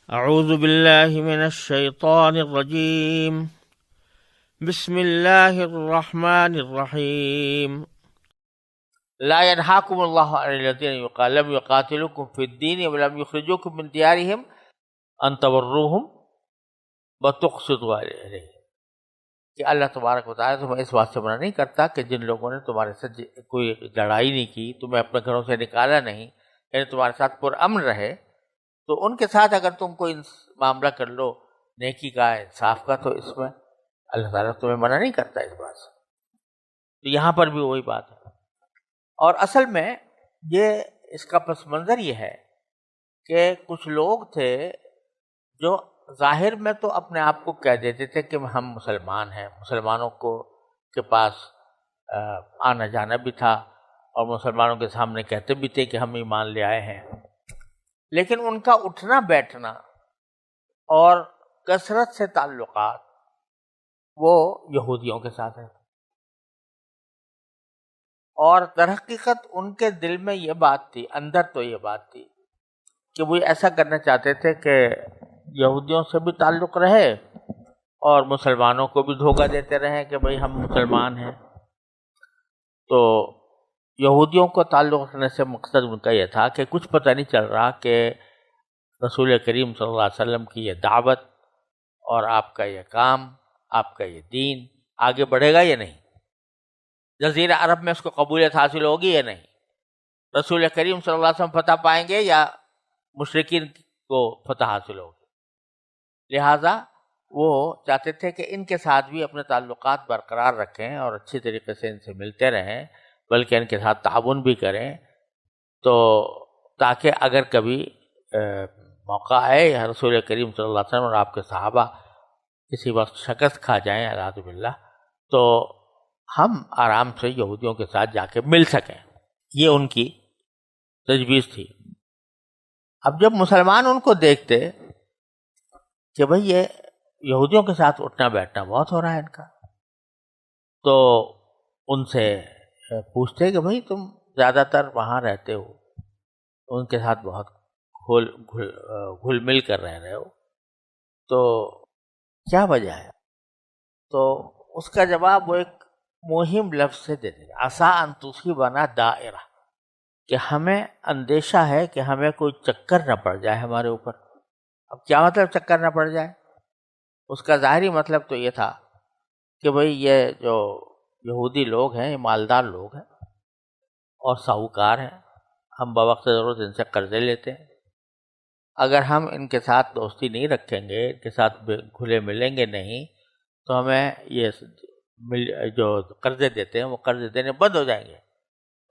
اعوذ باللہ من الشیطان الرجیم بسم اللہ الرحمن الرحیم لا ينهاكم الله عن الذين لم يقاتلوكم في الدين ولم يخرجوكم من ديارهم ان تبروهم وتقسطوا إليهم کہ اللہ تبارک و تعالیٰ تمہیں اس بات سے منع نہیں کرتا کہ جن لوگوں نے تمہارے ساتھ کوئی لڑائی نہیں کی، تمہیں اپنے گھروں سے نکالا نہیں، یعنی تمہارے ساتھ پرامن رہے، تو ان کے ساتھ اگر تم کوئی معاملہ کر لو نیکی کا، انصاف کا، تو اس میں اللہ تعالیٰ تمہیں منع نہیں کرتا اس بات سے۔ تو یہاں پر بھی وہی بات ہے، اور اصل میں یہ اس کا پس منظر یہ ہے کہ کچھ لوگ تھے جو ظاہر میں تو اپنے آپ کو کہہ دیتے تھے کہ ہم مسلمان ہیں، مسلمانوں کے پاس آنا جانا بھی تھا، اور مسلمانوں کے سامنے کہتے بھی تھے کہ ہم ایمان لے آئے ہیں، لیکن ان کا اٹھنا بیٹھنا اور کثرت سے تعلقات وہ یہودیوں کے ساتھ ہیں، اور در حقیقت ان کے دل میں یہ بات تھی، اندر تو یہ بات تھی کہ وہ ایسا کرنا چاہتے تھے کہ یہودیوں سے بھی تعلق رہے اور مسلمانوں کو بھی دھوکہ دیتے رہیں کہ بھئی ہم مسلمان ہیں۔ تو یہودیوں کو تعلق رکھنے سے مقصد ان کا یہ تھا کہ کچھ پتہ نہیں چل رہا کہ رسول کریم صلی اللہ علیہ وسلم کی یہ دعوت اور آپ کا یہ کام، آپ کا یہ دین آگے بڑھے گا یا نہیں، جزیرہ عرب میں اس کو قبولیت حاصل ہوگی یا نہیں، رسول کریم صلی اللہ علیہ وسلم فتح پائیں گے یا مشرکین کو فتح حاصل ہوگی۔ لہٰذا وہ چاہتے تھے کہ ان کے ساتھ بھی اپنے تعلقات برقرار رکھیں اور اچھی طریقے سے ان سے ملتے رہیں، بلکہ ان کے ساتھ تعاون بھی کریں، تو تاکہ اگر کبھی موقع آئے رسول کریم صلی اللہ علیہ وسلم اور آپ کے صحابہ کسی وقت شکست کھا جائیں اعوذ باللہ، تو ہم آرام سے یہودیوں کے ساتھ جا کے مل سکیں۔ یہ ان کی تجویز تھی۔ اب جب مسلمان ان کو دیکھتے کہ بھئی یہ یہودیوں کے ساتھ اٹھنا بیٹھنا بہت ہو رہا ہے ان کا، تو ان سے پوچھتے کہ بھئی تم زیادہ تر وہاں رہتے ہو، ان کے ساتھ بہت گھل مل کر رہ رہے ہو، تو کیا وجہ ہے؟ تو اس کا جواب وہ ایک مہم لفظ سے دیتے ہیں، عسیٰ ان تصیبنا دائرہ، کہ ہمیں اندیشہ ہے کہ ہمیں کوئی چکر نہ پڑ جائے ہمارے اوپر۔ اب کیا مطلب چکر نہ پڑ جائے؟ اس کا ظاہری مطلب تو یہ تھا کہ بھئی یہ جو یہودی لوگ ہیں یہ مالدار لوگ ہیں اور ساہوکار ہیں، ہم بوقت ضرورت ان سے قرضے لیتے ہیں، اگر ہم ان کے ساتھ دوستی نہیں رکھیں گے، ان کے ساتھ گھلے ملیں گے نہیں، تو ہمیں یہ جو قرضے دیتے ہیں وہ قرضے دینے بند ہو جائیں گے،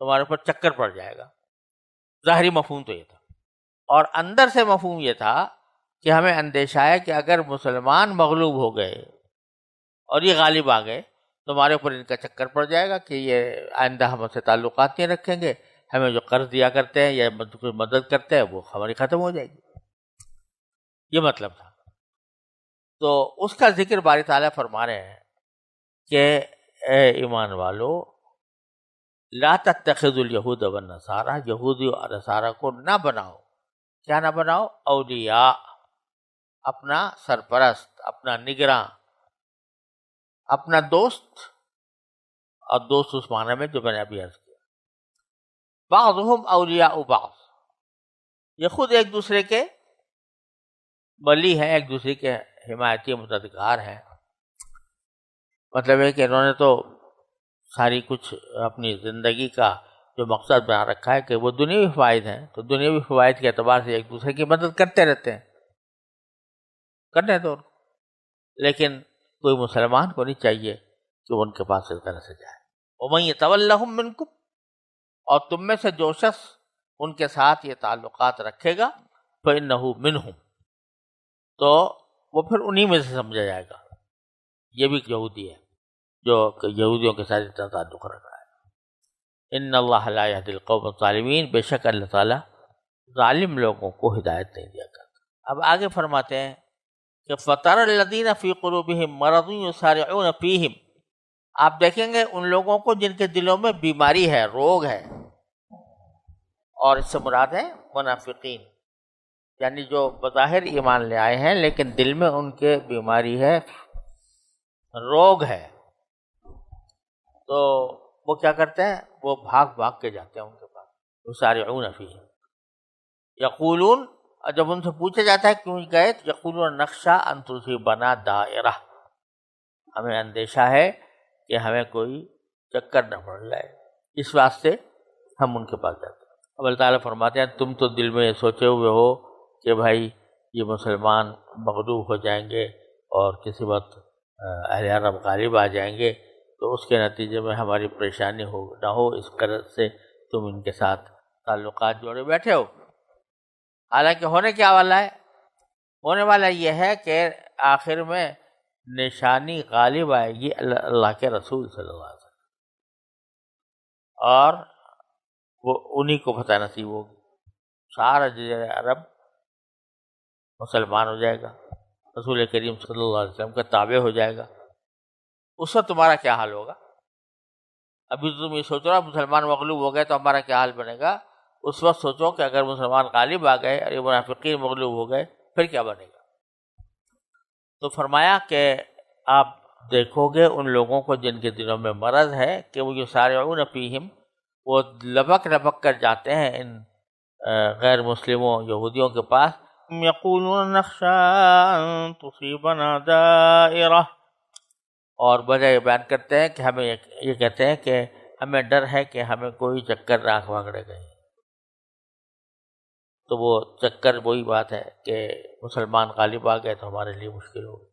تمہارے اوپر چکر پڑ جائے گا۔ ظاہری مفہوم تو یہ تھا، اور اندر سے مفہوم یہ تھا کہ ہمیں اندیشہ ہے کہ اگر مسلمان مغلوب ہو گئے اور یہ غالب آ گئے تو ہمارے اوپر ان کا چکر پڑ جائے گا کہ یہ آئندہ ہم سے تعلقات نہیں رکھیں گے، ہمیں جو قرض دیا کرتے ہیں یا کوئی مدد کرتے ہیں وہ ہماری ختم ہو جائے گی۔ یہ مطلب تھا۔ تو اس کا ذکر باری تعالیٰ فرما رہے ہیں کہ اے ایمان والو، لا تتخذوا الیہود والنصارى، یہودی اور نصارہ کو نہ بناؤ، کیا نہ بناؤ؟ اولیاء، اپنا سرپرست، اپنا نگراں، اپنا دوست، اور دوست اس معنی میں جو میں نے ابھی عرض کیا، بعضهم اولیاء بعض، یہ خود ایک دوسرے کے ولی ہیں، ایک دوسرے کے حمایتی مددگار ہیں۔ مطلب ہے کہ انہوں نے تو ساری کچھ اپنی زندگی کا جو مقصد بنا رکھا ہے کہ وہ دنیاوی فوائد ہیں، تو دنیاوی فوائد کے اعتبار سے ایک دوسرے کی مدد کرتے رہتے ہیں، کرنے دو، لیکن کوئی مسلمان کو نہیں چاہیے کہ وہ ان کے پاس اس طرح سے جائے۔ وَمَن يَتَوَلَّهُم مِّنكُمْ، اور تم میں سے جو شخص ان کے ساتھ یہ تعلقات رکھے گا، فَإِنَّهُ مِنْهُمْ، تو وہ پھر انہی میں سے سمجھا جائے گا۔ یہ بھی یہودی ہے جو یہودیوں کے ساتھ اتنا تعلق رکھ رہا ہے۔ ان اللہ لا یہدی القوم الظالمین، بے شک اللہ تعالیٰ ظالم لوگوں کو ہدایت نہیں دیا کرتا۔ اب آگے فرماتے ہیں کہ فَتَرَى الَّذِينَ فِي قُلُوبِهِم مَّرَضٌ يُسَارِعُونَ فِيهِمْ، آپ دیکھیں گے ان لوگوں کو جن کے دلوں میں بیماری ہے، روگ ہے، اور اس سے مراد ہے منافقین، یعنی جو بظاہر ایمان لے آئے ہیں لیکن دل میں ان کے بیماری ہے، روگ ہے، تو وہ کیا کرتے ہیں؟ وہ بھاگ کے جاتے ہیں ان کے پاس، یسارعون فیہ، یقولون، جب ان سے پوچھا جاتا ہے کیوں گئے تو یقولون نخشى ان تصیبنا دائرہ، ہمیں اندیشہ ہے کہ ہمیں کوئی چکر نہ پڑ جائے، اس واسطے ہم ان کے پاس جاتے ہیں۔ اب اللہ تعالیٰ فرماتے ہیں تم تو دل میں یہ سوچے ہوئے ہو کہ بھائی یہ مسلمان مغلوب ہو جائیں گے اور کسی وقت اہل عرب غالب آ جائیں گے، تو اس کے نتیجے میں ہماری پریشانی نہ ہو، اس قرض سے تم ان کے ساتھ تعلقات جوڑے بیٹھے ہو۔ حالانکہ ہونے کیا والا ہے؟ ہونے والا یہ ہے کہ آخر میں نشانی غالب آئے گی اللہ کے رسول صلی اللہ علیہ وسلم، اور وہ انہی کو فتح نصیب ہوگی، سارا جزیرہ عرب مسلمان ہو جائے گا، رسول کریم صلی اللہ علیہ وسلم کا تابع ہو جائے گا۔ اس وقت تمہارا کیا حال ہوگا؟ ابھی تو تم یہ سوچ رہو مسلمان مغلوب ہو گئے تو ہمارا کیا حال بنے گا، اس وقت سوچو کہ اگر مسلمان غالب آ گئے اور یہ منافقین مغلوب ہو گئے پھر کیا بنے گا۔ تو فرمایا کہ آپ دیکھو گے ان لوگوں کو جن کے دلوں میں مرض ہے کہ وہ یسارعون فیہم، وہ لپک کر جاتے ہیں ان غیر مسلموں یہودیوں کے پاس، یقولون نخشى ان تصیبنا دائرہ، اور وجہ یہ بیان کرتے ہیں کہ ہمیں یہ کہتے ہیں کہ ہمیں ڈر ہے کہ ہمیں کوئی چکر نہ پکڑے گئے۔ تو وہ چکر وہی بات ہے کہ مسلمان غالب آ گئے تو ہمارے لیے مشکل ہوگی۔